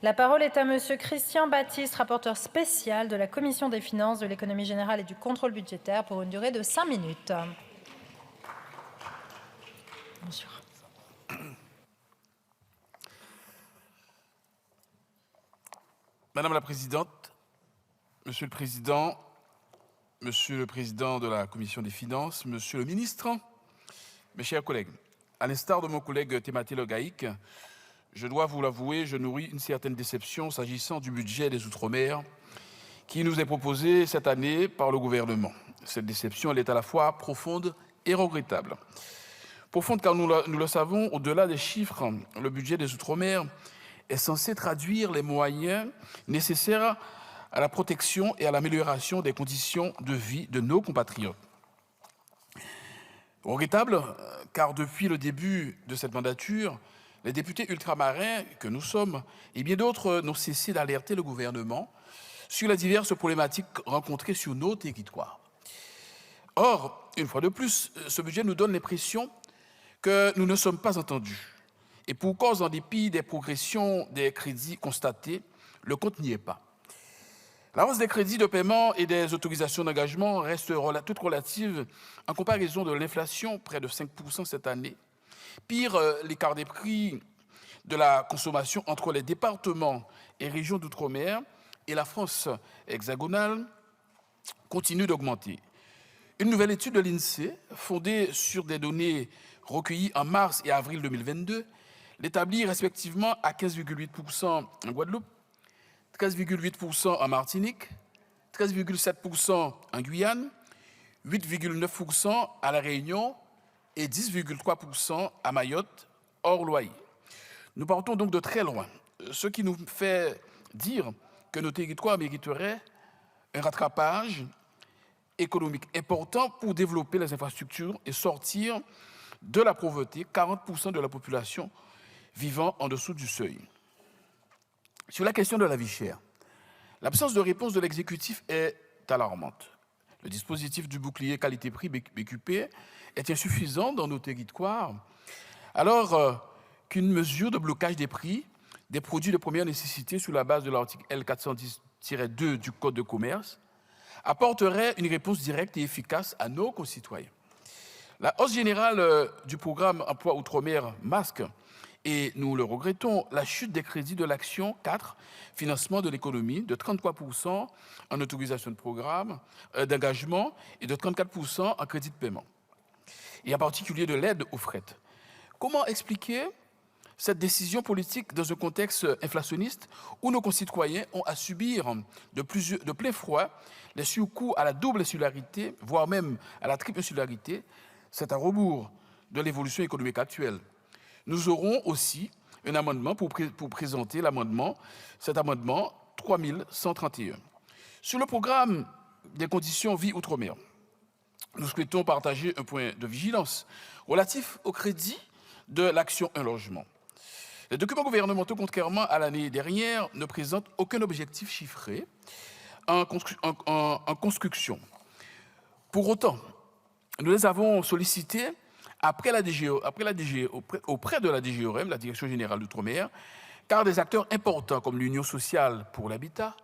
La parole est à Monsieur Christian Baptiste, rapporteur spécial de la Commission des finances, de l'économie générale et du contrôle budgétaire pour une durée de 5 minutes. Bonjour. Madame la Présidente, Monsieur le Président de la Commission des finances, Monsieur le Ministre, mes chers collègues, à l'instar de mon collègue Thématé Le Gaïc, je dois vous l'avouer, je nourris une certaine déception s'agissant du budget des Outre-mer qui nous est proposé cette année par le gouvernement. Cette déception, elle est à la fois profonde et regrettable. Profonde car nous le savons, au-delà des chiffres, le budget des Outre-mer est censé traduire les moyens nécessaires à la protection et à l'amélioration des conditions de vie de nos compatriotes. Regrettable, car depuis le début de cette mandature, les députés ultramarins que nous sommes et bien d'autres n'ont cessé d'alerter le gouvernement sur les diverses problématiques rencontrées sur nos territoires. Or, une fois de plus, ce budget nous donne l'impression que nous ne sommes pas entendus. Et pour cause, en dépit des progressions des crédits constatées, le compte n'y est pas. La hausse des crédits de paiement et des autorisations d'engagement reste toute relative en comparaison de l'inflation, près de 5% cette année. Pire, l'écart des prix de la consommation entre les départements et régions d'outre-mer et la France hexagonale continue d'augmenter. Une nouvelle étude de l'INSEE, fondée sur des données recueillies en mars et avril 2022, l'établit respectivement à 15,8% en Guadeloupe, 13,8% en Martinique, 13,7% en Guyane, 8,9% à La Réunion et 10,3% à Mayotte, hors loyer. Nous partons donc de très loin, ce qui nous fait dire que nos territoires mériteraient un rattrapage économique important pour développer les infrastructures et sortir de la pauvreté, 40% de la population vivant en dessous du seuil. Sur la question de la vie chère, l'absence de réponse de l'exécutif est alarmante. Le dispositif du bouclier qualité-prix BQP est insuffisant dans nos territoires, alors qu'une mesure de blocage des prix des produits de première nécessité sur la base de l'article L410-2 du Code de commerce apporterait une réponse directe et efficace à nos concitoyens. La hausse générale du programme Emploi Outre-mer masque, et nous le regrettons, la chute des crédits de l'action 4, financement de l'économie, de 33% en autorisation de programme, d'engagement et de 34% en crédit de paiement, et en particulier de l'aide aux fret. Comment expliquer cette décision politique dans un contexte inflationniste où nos concitoyens ont à subir de plein fouet les surcoûts à la double insularité, voire même à la triple insularité? C'est à rebours de l'évolution économique actuelle. Nous aurons aussi un amendement pour présenter cet amendement 3131. Sur le programme des conditions vie outre-mer, nous souhaitons partager un point de vigilance relatif au crédit de l'action 1 logement. Les documents gouvernementaux, contrairement à l'année dernière, ne présentent aucun objectif chiffré en construction. Pour autant, nous les avons sollicités auprès de la DGORM, la Direction générale d'outre-mer, car des acteurs importants comme l'Union sociale pour l'habitat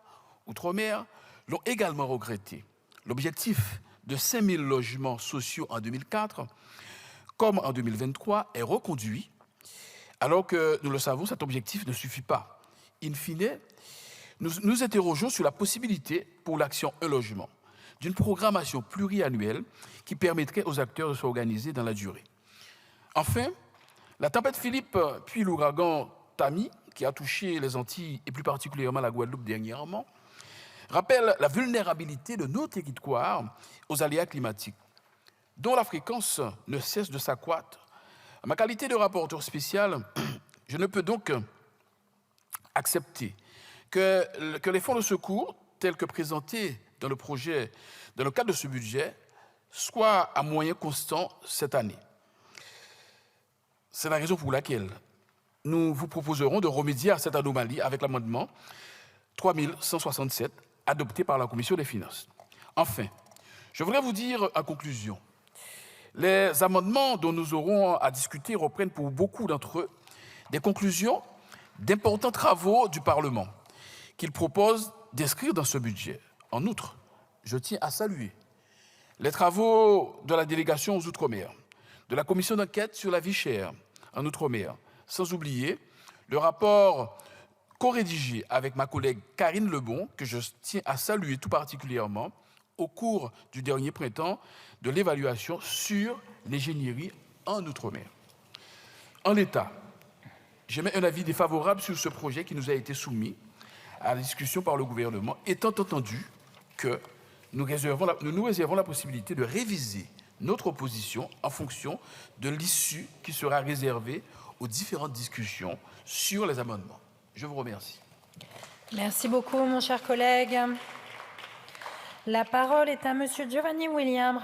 outre-mer l'ont également regretté. L'objectif de 5 000 logements sociaux en 2004, comme en 2023, est reconduit, alors que, nous le savons, cet objectif ne suffit pas. In fine, nous nous interrogeons sur la possibilité, pour l'action Un logement, d'une programmation pluriannuelle qui permettrait aux acteurs de s'organiser dans la durée. Enfin, la tempête Philippe, puis l'ouragan Tammy, qui a touché les Antilles et plus particulièrement la Guadeloupe dernièrement, rappellent la vulnérabilité de nos territoires aux aléas climatiques, dont la fréquence ne cesse de s'accroître. En ma qualité de rapporteur spécial, je ne peux donc accepter que les fonds de secours, tels que présentés dans le cadre de ce budget, soient à moyens constants cette année. C'est la raison pour laquelle nous vous proposerons de remédier à cette anomalie avec l'amendement 3167 adopté par la Commission des finances. Enfin, je voudrais vous dire en conclusion, les amendements dont nous aurons à discuter reprennent pour beaucoup d'entre eux des conclusions d'importants travaux du Parlement qu'il propose d'inscrire dans ce budget. En outre, je tiens à saluer les travaux de la délégation aux Outre-mer, de la commission d'enquête sur la vie chère en Outre-mer, sans oublier le rapport co-rédigé avec ma collègue Karine Lebon, que je tiens à saluer tout particulièrement, au cours du dernier printemps de l'évaluation sur l'ingénierie en Outre-mer. En l'état, j'émets un avis défavorable sur ce projet qui nous a été soumis à la discussion par le gouvernement, étant entendu que nous nous réservons la possibilité de réviser notre position en fonction de l'issue qui sera réservée aux différentes discussions sur les amendements. Je vous remercie. Merci beaucoup, mon cher collègue. La parole est à Monsieur Giovanni William,